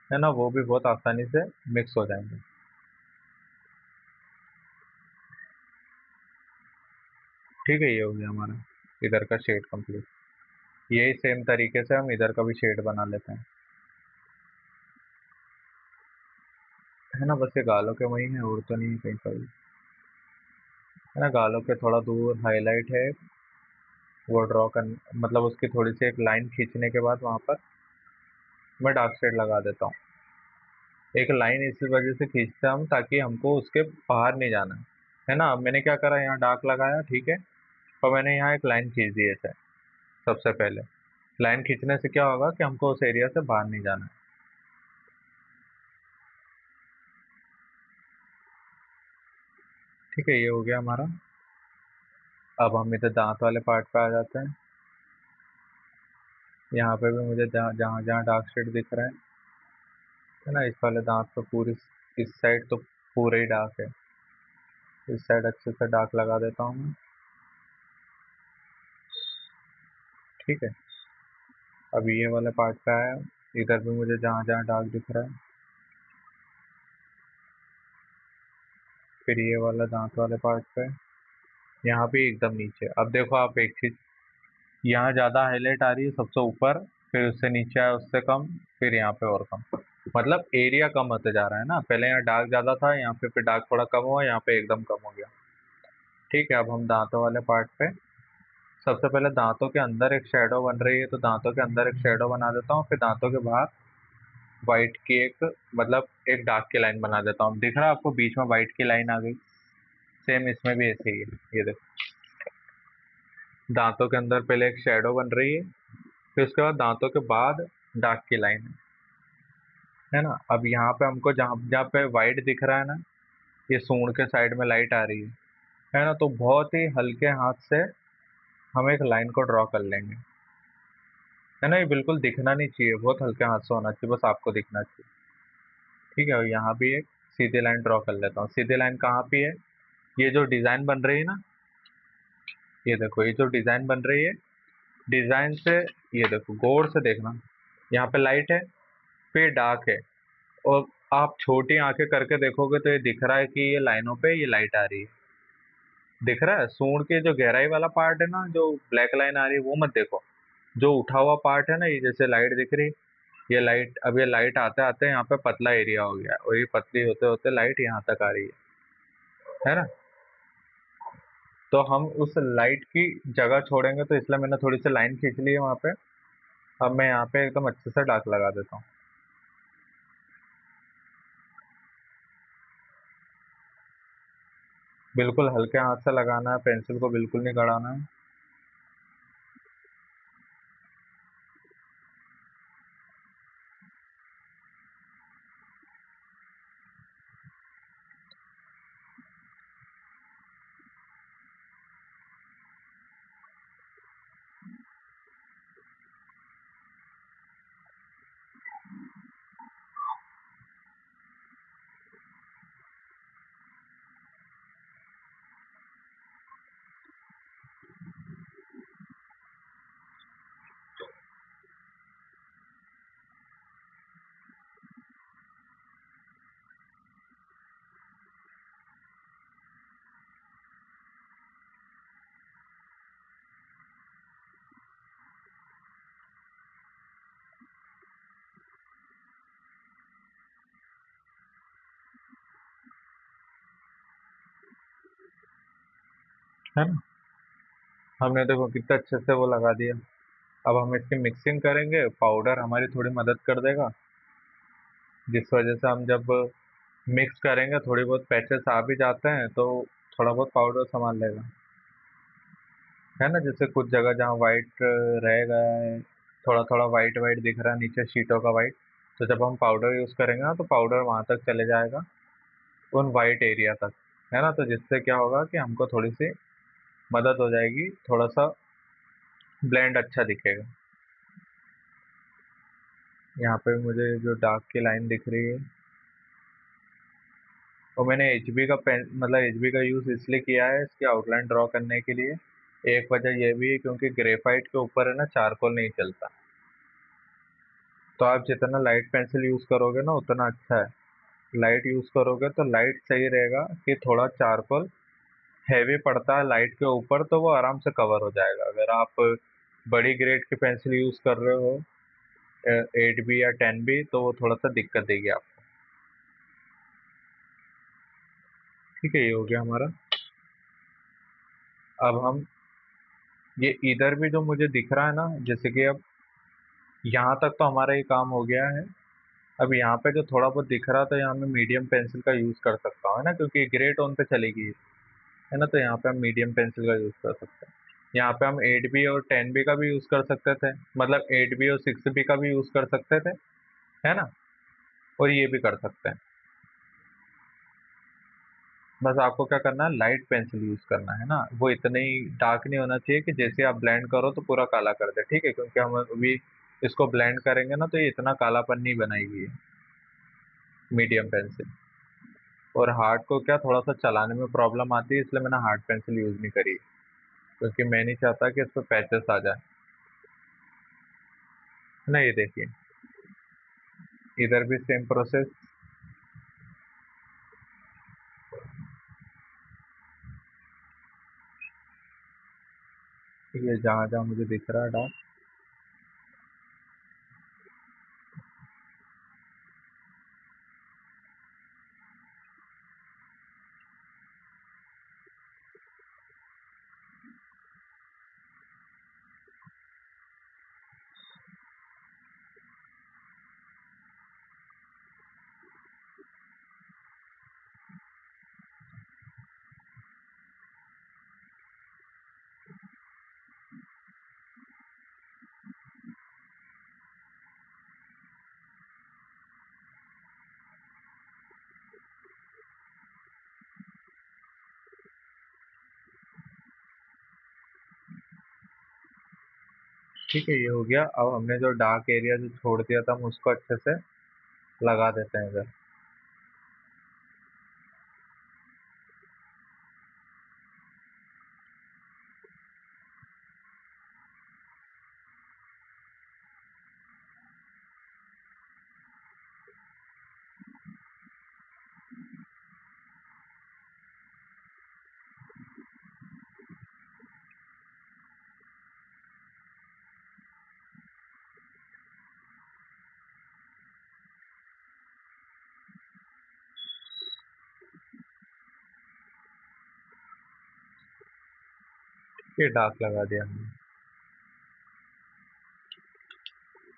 है ना, वो भी बहुत आसानी से मिक्स हो जाएंगे। ठीक है, ये हो गया हमारा इधर का शेड कंप्लीट। यही सेम तरीके से हम इधर का भी शेड बना लेते हैं, है ना। बस ये गालों के वही है, और तो नहीं है कहीं पर भी, है ना। गालों के थोड़ा दूर हाईलाइट है, वो ड्रॉ कर, मतलब उसकी थोड़ी सी एक लाइन खींचने के बाद वहां पर मैं डार्क शेड लगा देता हूँ। एक लाइन इसी वजह से खींचते हैं हम, ताकि हमको उसके बाहर नहीं जाना है ना। अब मैंने क्या करा, यहाँ डार्क लगाया, ठीक है, और मैंने यहाँ एक लाइन खींच दी ऐसे। सबसे पहले लाइन खींचने से क्या होगा कि हमको उस एरिया से बाहर नहीं जाना है। ठीक है, ये हो गया हमारा। अब हम इधर दांत वाले पार्ट पे आ जाते हैं। यहाँ पे भी मुझे जहाँ जहाँ जहाँ डार्क शेड दिख रहा है ना, इस वाले दांत पे पूरी, इस साइड तो पूरे ही डार्क है। इस साइड अच्छे से डार्क लगा देता हूँ मैं। ठीक है, अब ये वाला पार्ट पे आया, इधर भी मुझे जहाँ जहाँ डार्क दिख रहा है, फिर ये वाला दांत वाले पार्ट पे, यहाँ भी एकदम नीचे। अब देखो आप एक चीज, यहाँ ज्यादा हाईलाइट आ रही है सबसे ऊपर, फिर उससे नीचे आया उससे कम, फिर यहाँ पे और कम, मतलब एरिया कम होते जा रहा है ना। पहले यहाँ डार्क ज्यादा था, यहाँ पे फिर डार्क थोड़ा कम हुआ, यहाँ पे एकदम कम हो गया। ठीक है, अब हम दांतों वाले पार्ट पे सबसे पहले दांतों के अंदर एक शेडो बन रही है, तो दांतों के अंदर एक शेडो बना देता हूँ, फिर दांतों के बाहर वाइट की एक, मतलब एक डार्क की लाइन बना देता हूँ। दिख रहा है आपको, बीच में वाइट की लाइन आ गई। सेम इसमें भी ऐसे ही है, ये देखो। दांतों के अंदर पहले एक शेडो बन रही है, फिर उसके बाद दांतों के बाद डार्क की लाइन है ना। अब यहाँ पे हमको जहाँ जहाँ पे वाइट दिख रहा है ना, ये सूंड के साइड में लाइट आ रही है ना, तो बहुत ही हल्के हाथ से हम एक लाइन को ड्रॉ कर लेंगे, है ना। ये बिल्कुल दिखना नहीं चाहिए, बहुत हल्के हाथ से होना चाहिए, बस आपको दिखना चाहिए। ठीक है, और यहाँ भी एक सीधी लाइन ड्रॉ कर लेता हूँ। सीधी लाइन कहाँ पे है, ये जो डिजाइन बन रही है ना, ये देखो, ये जो डिजाइन बन रही है, डिजाइन से, ये देखो गौर से देखना, यहाँ पे लाइट है, फिर डार्क है, और आप छोटी आंखें करके देखोगे तो ये दिख रहा है कि ये लाइनों पे ये लाइट आ रही है। दिख रहा है, सूंड के जो गहराई वाला पार्ट है ना, जो ब्लैक लाइन आ रही है वो मत देखो। जो उठा हुआ पार्ट है ना, ये जैसे लाइट दिख रही, ये लाइट, अब ये लाइट आते आते यहाँ पे पतला एरिया हो गया, और ये पतली होते होते लाइट यहाँ तक आ रही है ना। तो हम उस लाइट की जगह छोड़ेंगे, तो इसलिए मैंने थोड़ी सी लाइन खींच ली है वहाँ पे। अब मैं यहाँ पे एकदम अच्छे से डार्क लगा देता हूँ। बिल्कुल हल्के हाथ से लगाना है, पेंसिल को बिल्कुल नहीं गड़ाना है। है ना, हमने देखो कितने अच्छे से वो लगा दिया। अब हम इसकी मिक्सिंग करेंगे, पाउडर हमारी थोड़ी मदद कर देगा, जिस वजह से हम जब मिक्स करेंगे थोड़ी बहुत पैचेस आ भी जाते हैं, तो थोड़ा बहुत पाउडर संभाल लेगा, है ना। जैसे कुछ जगह जहाँ वाइट रह गया है, थोड़ा थोड़ा वाइट वाइट दिख रहा है नीचे शीटों का वाइट, तो जब हम पाउडर यूज करेंगे ना, तो पाउडर वहां तक चले जाएगा, उन वाइट एरिया तक, है ना। तो जिससे क्या होगा कि हमको थोड़ी सी मदद हो जाएगी, थोड़ा सा ब्लेंड अच्छा दिखेगा। यहाँ पे मुझे जो डार्क की लाइन दिख रही है, और मैंने एचबी का पेन, मतलब एचबी का यूज इसलिए किया है इसकी आउटलाइन ड्रॉ करने के लिए। एक वजह यह भी है क्योंकि ग्रेफाइट के ऊपर है ना, चारकोल नहीं चलता। तो आप जितना लाइट पेंसिल यूज करोगे ना उतना अच्छा है। लाइट यूज करोगे तो लाइट सही रहेगा, कि थोड़ा चारकोल हैवी पड़ता है लाइट के ऊपर, तो वो आराम से कवर हो जाएगा। अगर आप बड़ी ग्रेड की पेंसिल यूज कर रहे हो, 8B या 10B, तो वो थोड़ा सा दिक्कत देगी आपको। ठीक है, ये हो गया हमारा। अब हम ये इधर भी जो मुझे दिख रहा है ना, जैसे कि अब यहाँ तक तो हमारा ये काम हो गया है। अब यहाँ पे जो थोड़ा बहुत दिख रहा था, यहाँ मैं मीडियम पेंसिल का यूज कर सकता हूँ, है ना, क्योंकि ग्रे टोन पे चलेगी, है ना। तो यहाँ पे हम मीडियम पेंसिल का यूज कर सकते हैं। यहाँ पे हम 8B और 10B का भी यूज कर सकते थे, मतलब 8B और 6B का भी यूज कर सकते थे, है ना। और ये भी कर सकते हैं। बस आपको क्या करना है, लाइट पेंसिल यूज करना है ना, वो इतनी डार्क नहीं होना चाहिए कि जैसे आप ब्लेंड करो तो पूरा काला कर दे। ठीक है, क्योंकि हम अभी इसको ब्लेंड करेंगे ना, तो ये इतना कालापन नहीं बनाएगी ये मीडियम पेंसिल। और हार्ड को क्या, थोड़ा सा चलाने में प्रॉब्लम आती है, इसलिए मैंने हार्ड पेंसिल यूज नहीं करी, क्योंकि मैं नहीं चाहता कि इस पर पैचेस आ जाए, है ना। ये देखिए, इधर भी सेम प्रोसेस। ये जहाँ जहाँ मुझे दिख रहा है डार्क, ठीक है, ये हो गया। अब हमने जो डार्क एरिया जो छोड़ दिया था हम उसको अच्छे से लगा देते हैं इधर। ये डार्क लगा दिया हमने।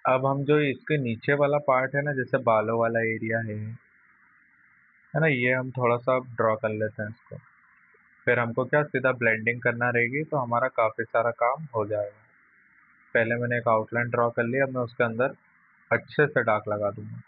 अब हम जो इसके नीचे वाला पार्ट है ना, जैसे बालों वाला एरिया है ना, ये हम थोड़ा सा ड्रॉ कर लेते हैं इसको। फिर हमको क्या सीधा ब्लेंडिंग करना रहेगी तो हमारा काफी सारा काम हो जाएगा। पहले मैंने एक आउटलाइन ड्रॉ कर लिया, अब मैं उसके अंदर अच्छे से डार्क लगा दूंगा।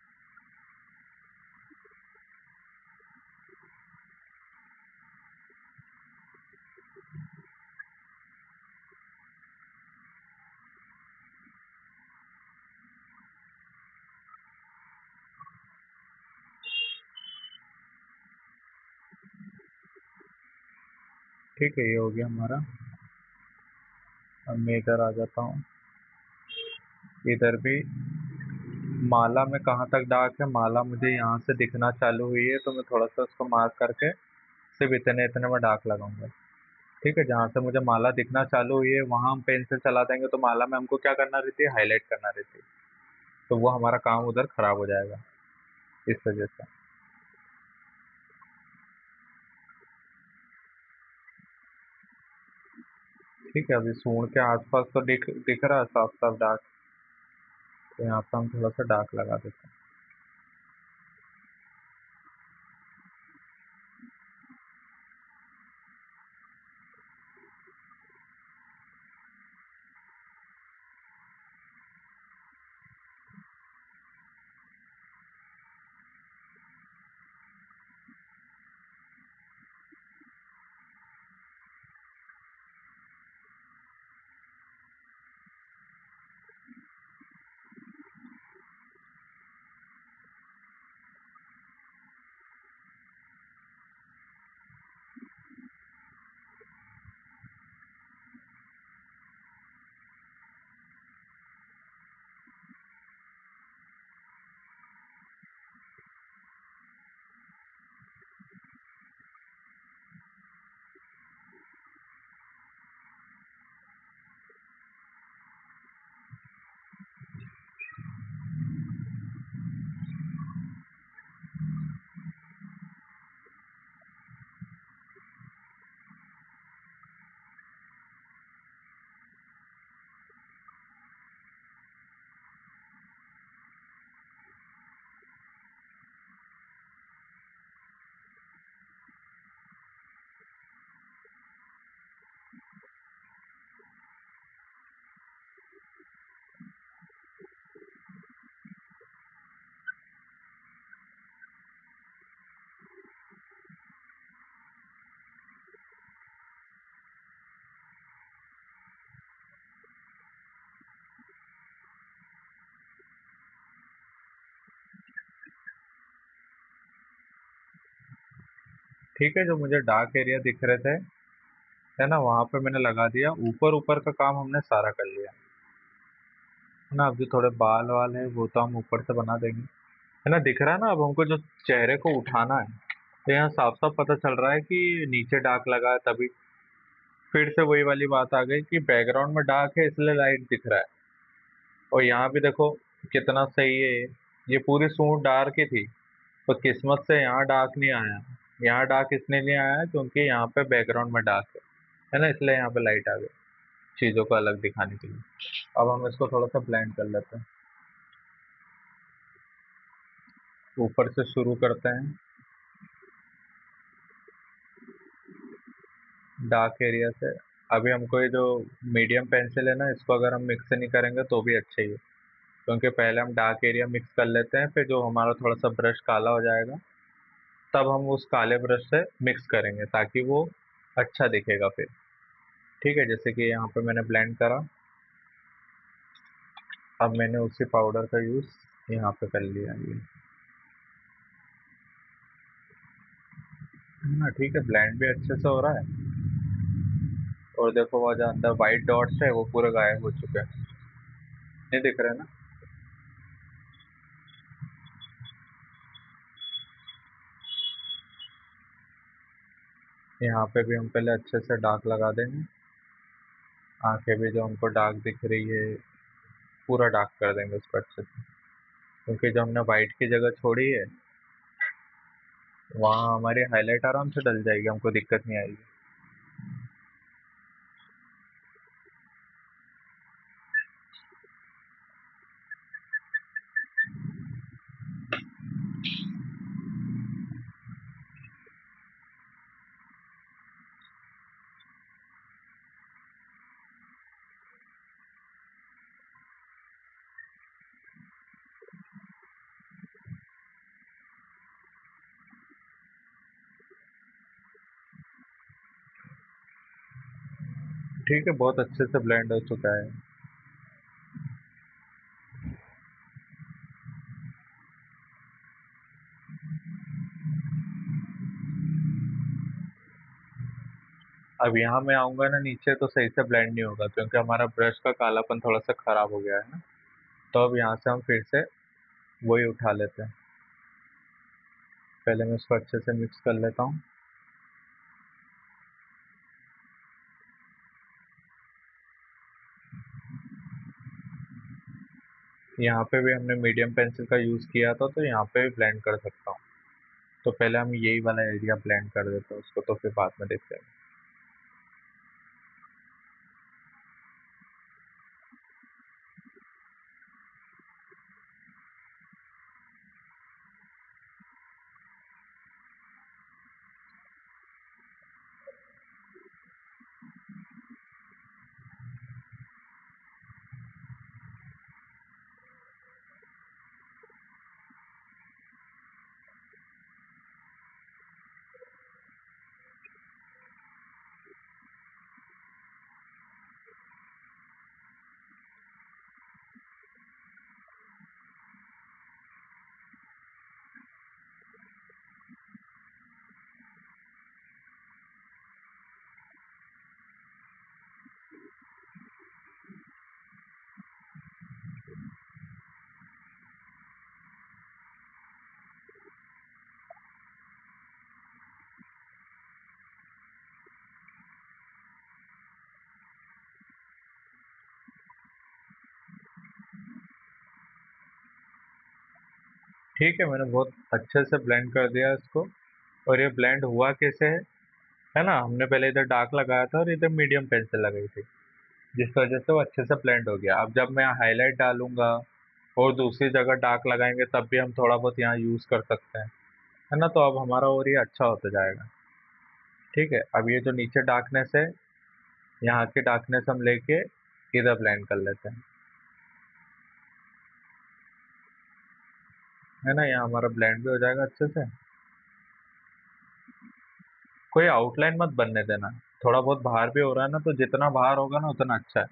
ठीक है, ये हो गया हमारा। अब मैं इधर आ जाता हूँ। इधर भी माला में कहाँ तक डार्क है, माला मुझे यहाँ से दिखना चालू हुई है, तो मैं थोड़ा सा उसको मार्क करके सिर्फ इतने इतने में डार्क लगाऊंगा। ठीक है, जहाँ से मुझे माला दिखना चालू हुई है वहां हम पेंसिल चला देंगे, तो माला में हमको क्या करना रहती है, हाईलाइट करना रहती है। तो वो हमारा काम उधर खराब हो जाएगा इस वजह से। ठीक है, अभी सूंड के आसपास तो दिख दिख रहा है साफ साफ डार्क। तो यहाँ पे हम थोड़ा सा डार्क लगा देते हैं। ठीक है, जो मुझे डार्क एरिया दिख रहे थे है ना, वहां पे मैंने लगा दिया। ऊपर ऊपर का काम हमने सारा कर लिया है ना। अब जो थोड़े बाल वाल है वो तो हम ऊपर से बना देंगे, है ना। दिख रहा है ना, अब हमको जो चेहरे को उठाना है तो यहाँ साफ साफ पता चल रहा है कि नीचे डार्क लगा है तभी। फिर से वही वाली बात आ गई कि बैकग्राउंड में डार्क है इसलिए लाइट दिख रहा है। और यहाँ भी देखो कितना सही है ये पूरी सूट डार्क ही थी। तो किस्मत से यहाँ डार्क नहीं आया। यहाँ डार्क इसलिए नहीं आया क्योंकि यहाँ पे बैकग्राउंड में डार्क है ना, इसलिए यहाँ पे लाइट आ गई चीजों को अलग दिखाने के लिए। अब हम इसको थोड़ा सा ब्लेंड कर लेते हैं। ऊपर से शुरू करते हैं डार्क एरिया से। अभी हमको ये जो मीडियम पेंसिल है ना, इसको अगर हम मिक्स नहीं करेंगे तो भी अच्छा ही है। क्योंकि पहले हम डार्क एरिया मिक्स कर लेते हैं, फिर जो हमारा थोड़ा सा ब्रश काला हो जाएगा तब हम उस काले ब्रश से मिक्स करेंगे ताकि वो अच्छा दिखेगा फिर। ठीक है, जैसे कि यहाँ पे मैंने ब्लेंड करा। अब मैंने उसी पाउडर का यूज़ यहाँ पे कर लिया ये, है ना। ठीक है, ब्लेंड भी अच्छे से हो रहा है। और देखो वो जो अंदर वाइट डॉट्स है वो पूरे गायब हो चुके हैं, नहीं दिख रहे ना। यहाँ पे भी हम पहले अच्छे से डार्क लगा देंगे। आंखें भी जो हमको डार्क दिख रही है पूरा डार्क कर देंगे उसको अच्छे से, क्योंकि जो हमने वाइट की जगह छोड़ी है वहाँ हमारी हाईलाइट आराम से डल जाएगी, हमको दिक्कत नहीं आएगी। ठीक है, बहुत अच्छे से ब्लेंड हो चुका है। अब यहाँ मैं आऊंगा ना नीचे तो सही से ब्लेंड नहीं होगा, क्योंकि हमारा ब्रश का कालापन थोड़ा सा खराब हो गया है ना। तो अब यहाँ से हम फिर से वही उठा लेते हैं। पहले मैं उसको अच्छे से मिक्स कर लेता हूँ। यहाँ पे भी हमने मीडियम पेंसिल का यूज़ किया था, तो यहाँ पे भी ब्लेंड कर सकता हूँ। तो पहले हम यही वाला एरिया ब्लेंड कर देते हैं उसको, तो फिर बाद में देखते हैं। ठीक है, मैंने बहुत अच्छे से ब्लेंड कर दिया इसको। और ये ब्लेंड हुआ कैसे है ना, हमने पहले इधर डार्क लगाया था और इधर मीडियम पेंसिल लगाई थी, जिस वजह से वो अच्छे से ब्लेंड हो गया। अब जब मैं हाईलाइट डालूंगा और दूसरी जगह डार्क लगाएंगे तब भी हम थोड़ा बहुत यहाँ यूज़ कर सकते हैं, है ना। तो अब हमारा और ये अच्छा होता जाएगा। ठीक है, अब ये जो नीचे डार्कनेस है, यहाँ की डार्कनेस हम लेके इधर ब्लेंड कर लेते हैं, है ना। यहाँ हमारा ब्लेंड भी हो जाएगा अच्छे से। कोई आउटलाइन मत बनने देना। थोड़ा बहुत बाहर भी हो रहा है ना, तो जितना बाहर होगा ना उतना अच्छा है।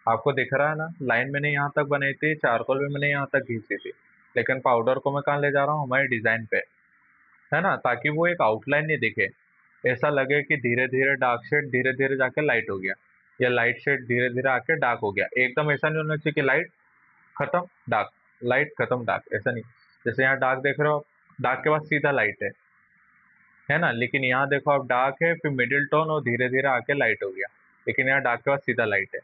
आपको दिख रहा है ना, लाइन मैंने यहाँ तक बनाई थी, चारकोल भी मैंने यहाँ तक खींची थी, लेकिन पाउडर को मैं कहाँ ले जा रहा हूँ, हमारे डिजाइन पे, है ना। ताकि वो एक आउटलाइन नहीं दिखे, ऐसा लगे कि धीरे धीरे डार्क शेड धीरे धीरे जाके लाइट हो गया, या लाइट शेड धीरे धीरे आके डार्क हो गया। एकदम ऐसा नहीं होना चाहिए कि लाइट खत्म डार्क, लाइट खत्म डार्क, ऐसा नहीं। जैसे यहाँ डार्क देख रहे हो, डार्क के बाद सीधा लाइट है ना। लेकिन यहाँ देखो अब डार्क है, फिर मिडिल टोन और धीरे धीरे आके लाइट हो गया, लेकिन यहाँ डार्क के बाद सीधा लाइट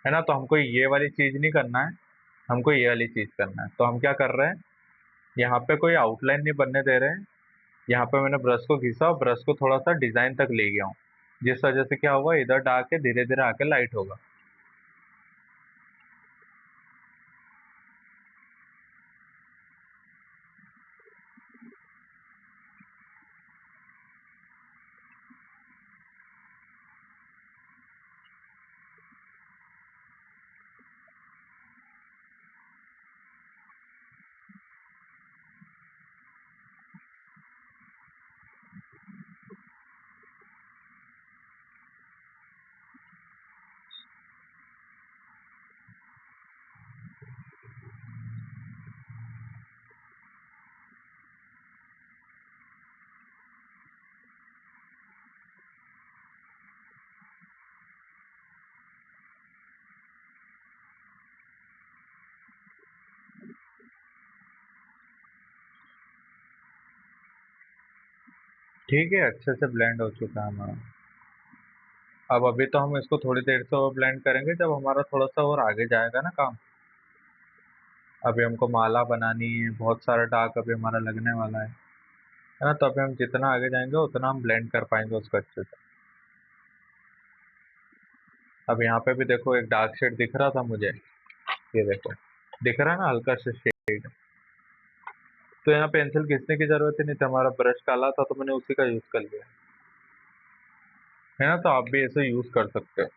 है ना। तो हमको ये वाली चीज नहीं करना है, हमको ये वाली चीज करना है। तो हम क्या कर रहे हैं, यहाँ पे कोई आउटलाइन नहीं बनने दे रहे हैं। यहाँ पे मैंने ब्रश को घिसा और ब्रश को थोड़ा सा डिजाइन तक ले गया हूँ, जिस वजह से क्या होगा, इधर डार्क है धीरे धीरे आके लाइट होगा। ठीक है, अच्छे से ब्लेंड हो चुका है हमारा। अब अभी तो हम इसको थोड़ी देर से और ब्लेंड करेंगे, जब हमारा थोड़ा सा और आगे जाएगा ना काम। अभी हमको माला बनानी है, बहुत सारा डार्क अभी हमारा लगने वाला है ना। तो अभी हम जितना आगे जाएंगे उतना हम ब्लेंड कर पाएंगे उसको अच्छे से। अब यहाँ पे भी देखो एक डार्क शेड दिख रहा था मुझे, ये देखो, दिख रहा है ना हल्का सा शेड। तो यहाँ पेंसिल घिसने की जरूरत ही नहीं थी, हमारा ब्रश काला था तो मैंने उसी का यूज कर लिया, है ना। तो आप भी ऐसे यूज कर सकते हो।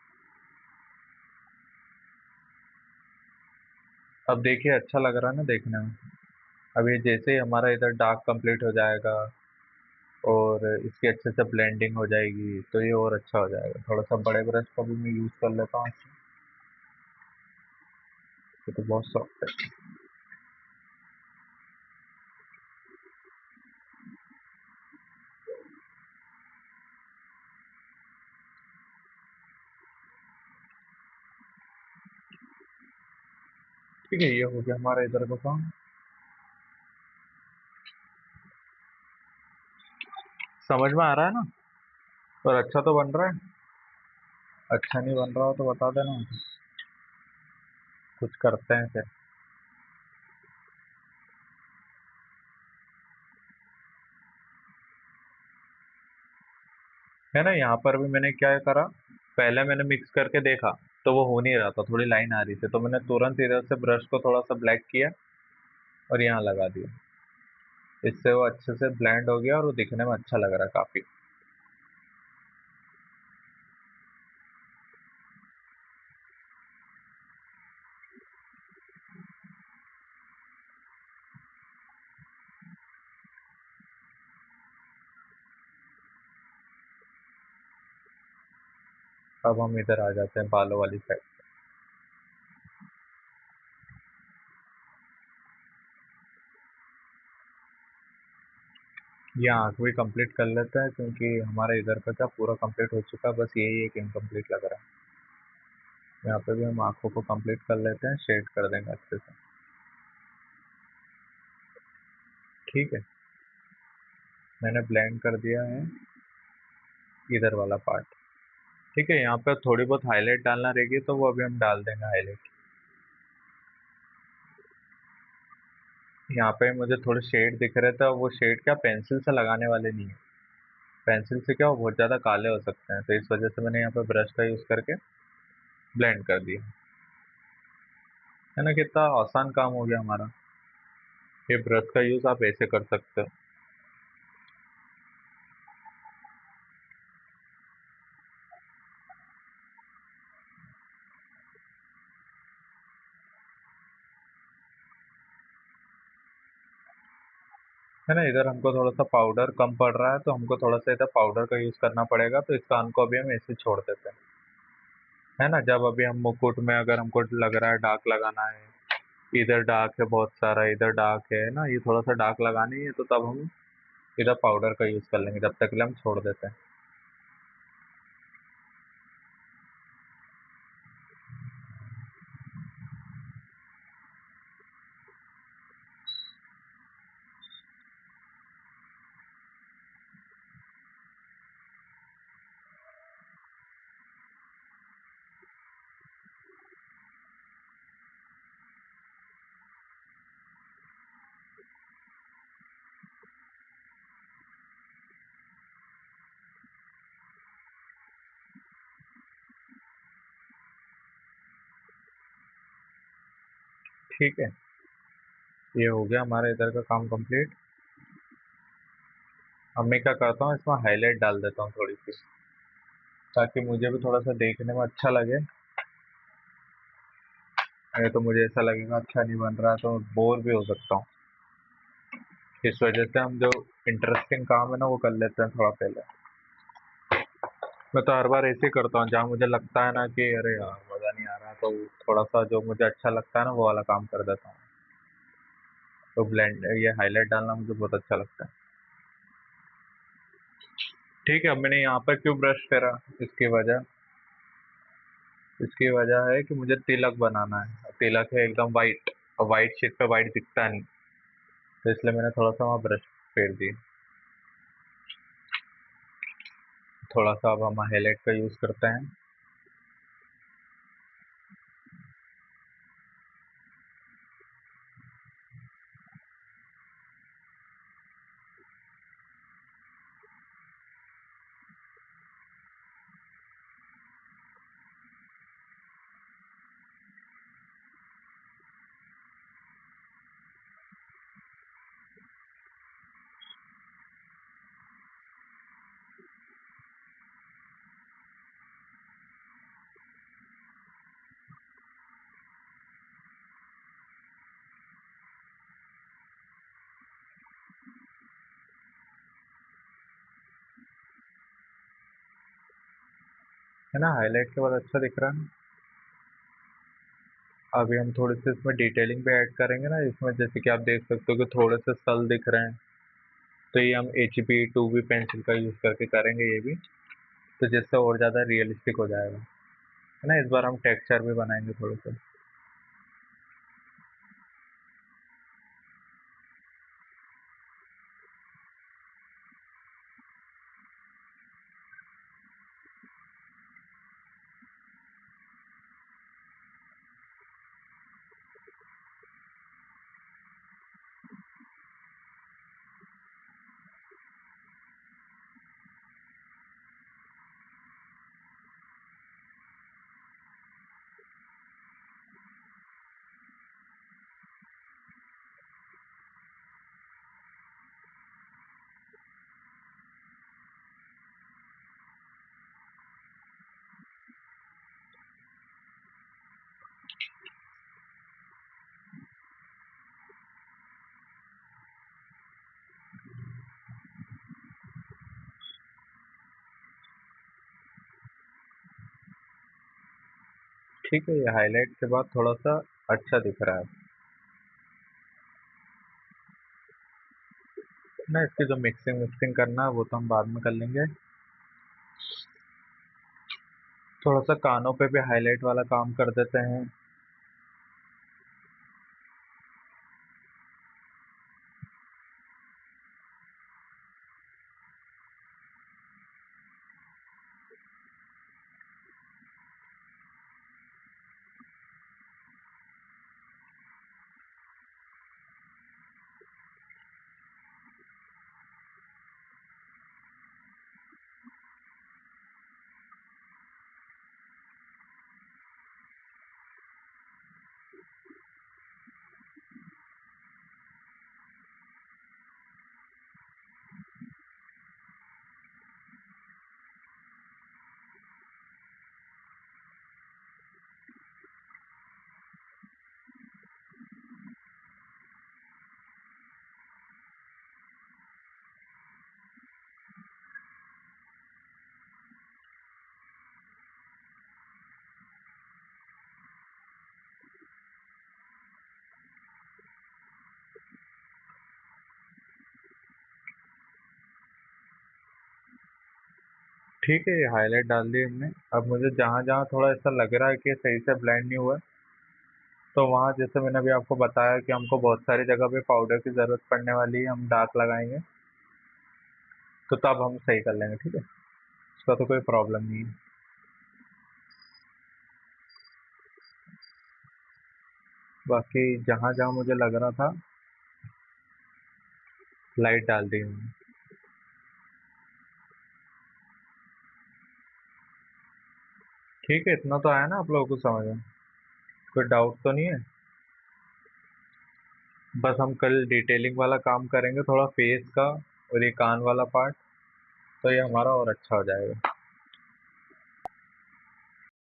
अब देखिए अच्छा लग रहा है ना देखने में। अभी जैसे ही हमारा इधर डार्क कंप्लीट हो जाएगा और इसकी अच्छे से ब्लेंडिंग हो जाएगी तो ये और अच्छा हो जाएगा। थोड़ा सा बड़े ब्रश का भी मैं यूज कर लेता हूँ इससे। ये तो बहुत सॉफ्ट है। ठीक है, ये हो गया हमारा इधर का काम। समझ में आ रहा है ना। और अच्छा तो बन रहा है। अच्छा नहीं बन रहा हो तो बता देना मुझे, कुछ करते हैं फिर। है ना, यहाँ पर भी मैंने क्या करा, पहले मैंने मिक्स करके देखा तो वो हो नहीं रहा था, थोड़ी लाइन आ रही थी, तो मैंने तुरंत इधर से ब्रश को थोड़ा सा ब्लैक किया और यहाँ लगा दिया। इससे वो अच्छे से ब्लेंड हो गया और वो दिखने में अच्छा लग रहा है काफी। अब हम इधर आ जाते हैं बालों वाली साइड। ये आँख भी कंप्लीट कर लेते हैं क्योंकि हमारा इधर का क्या पूरा कंप्लीट हो चुका है, बस यही एक इनकम्प्लीट लग रहा है। यहाँ पे भी हम आँखों को कंप्लीट कर लेते हैं, शेड कर देंगे अच्छे से। ठीक है, मैंने ब्लेंड कर दिया है इधर वाला पार्ट। ठीक है, यहाँ पे थोड़ी बहुत हाईलाइट डालना रहेगी तो वो अभी हम डाल देंगे हाईलाइट। यहाँ पे मुझे थोड़े शेड दिख रहे थे, वो शेड क्या पेंसिल से लगाने वाले नहीं है। पेंसिल से क्या वो बहुत ज़्यादा काले हो सकते हैं, तो इस वजह से मैंने यहाँ पे ब्रश का यूज़ करके ब्लेंड कर दिया। है ना, कितना आसान काम हो गया हमारा। ये ब्रश का यूज़ आप ऐसे कर सकते हो। है ना, इधर हमको थोड़ा सा पाउडर कम पड़ रहा है तो हमको थोड़ा सा इधर पाउडर का यूज़ करना पड़ेगा, तो इस काम को अभी हम ऐसे छोड़ देते हैं। है ना, जब अभी हम मुकुट में अगर हमको लग रहा है डार्क लगाना है, इधर डार्क है बहुत सारा, इधर डार्क है ना, ये थोड़ा सा डार्क लगानी है, तो तब हम इधर पाउडर का यूज़ कर लेंगे, जब तक के लिए हम छोड़ देते हैं। ठीक है, ये हो गया हमारा इधर का काम कंप्लीट। अब मैं क्या करता हूँ, इसमें हाईलाइट डाल देता हूँ थोड़ी सी, ताकि मुझे भी थोड़ा सा देखने में अच्छा लगे। नहीं तो मुझे ऐसा लगेगा अच्छा नहीं बन रहा तो बोर भी हो सकता हूँ। इस वजह से हम जो इंटरेस्टिंग काम है ना वो कर लेते हैं थोड़ा पहले। मैं तो हर बार ऐसे ही करता हूँ, जहाँ मुझे लगता है ना कि अरे यार मज़ा नहीं आ रहा, तो थोड़ा सा जो मुझे अच्छा लगता है ना वो वाला काम कर देता हूँ। तो ब्लेंड ये हाईलाइट डालना मुझे बहुत अच्छा लगता है। ठीक है, अब मैंने यहाँ पर क्यों ब्रश करा, इसकी वजह इसकी वजह है कि मुझे तिलक बनाना है। तिलक है एकदम वाइट, और वाइट शीट पे वाइट दिखता नहीं, तो इसलिए मैंने थोड़ा सा वहाँ ब्रश फेर दिया। थोड़ा सा अब हम हाईलाइट का यूज़ करते हैं। है ना, हाईलाइट के बाद अच्छा दिख रहा है। अभी हम थोड़े से इसमें डिटेलिंग भी ऐड करेंगे ना, इसमें जैसे कि आप देख सकते हो कि थोड़े से सल दिख रहे हैं, तो ये हम HB 2B पेंसिल का यूज़ करके करेंगे ये भी, तो जिससे और ज़्यादा रियलिस्टिक हो जाएगा। है ना, इस बार हम टेक्सचर भी बनाएंगे थोड़े से। ठीक है, ये हाईलाइट के बाद थोड़ा सा अच्छा दिख रहा है ना। इसकी जो मिक्सिंग विक्सिंग करना है वो तो हम बाद में कर लेंगे। थोड़ा सा कानों पे भी हाईलाइट वाला काम कर देते हैं। ठीक है, ये हाईलाइट डाल दी हमने। अब मुझे जहाँ जहाँ थोड़ा ऐसा लग रहा है कि सही से ब्लेंड नहीं हुआ है, तो वहाँ जैसे मैंने अभी आपको बताया कि हमको बहुत सारी जगह पे पाउडर की ज़रूरत पड़ने वाली है, हम डार्क लगाएंगे, तो तब हम सही कर लेंगे। ठीक है, उसका तो कोई प्रॉब्लम नहीं है। बाकी जहाँ जहाँ मुझे लग रहा था, लाइट डाल दी हमने। ठीक है, इतना तो आया ना आप लोगों को समझ में? कोई डाउट तो नहीं है? बस हम कल डिटेलिंग वाला काम करेंगे थोड़ा फेस का, और ये कान वाला पार्ट, तो ये हमारा और अच्छा हो जाएगा।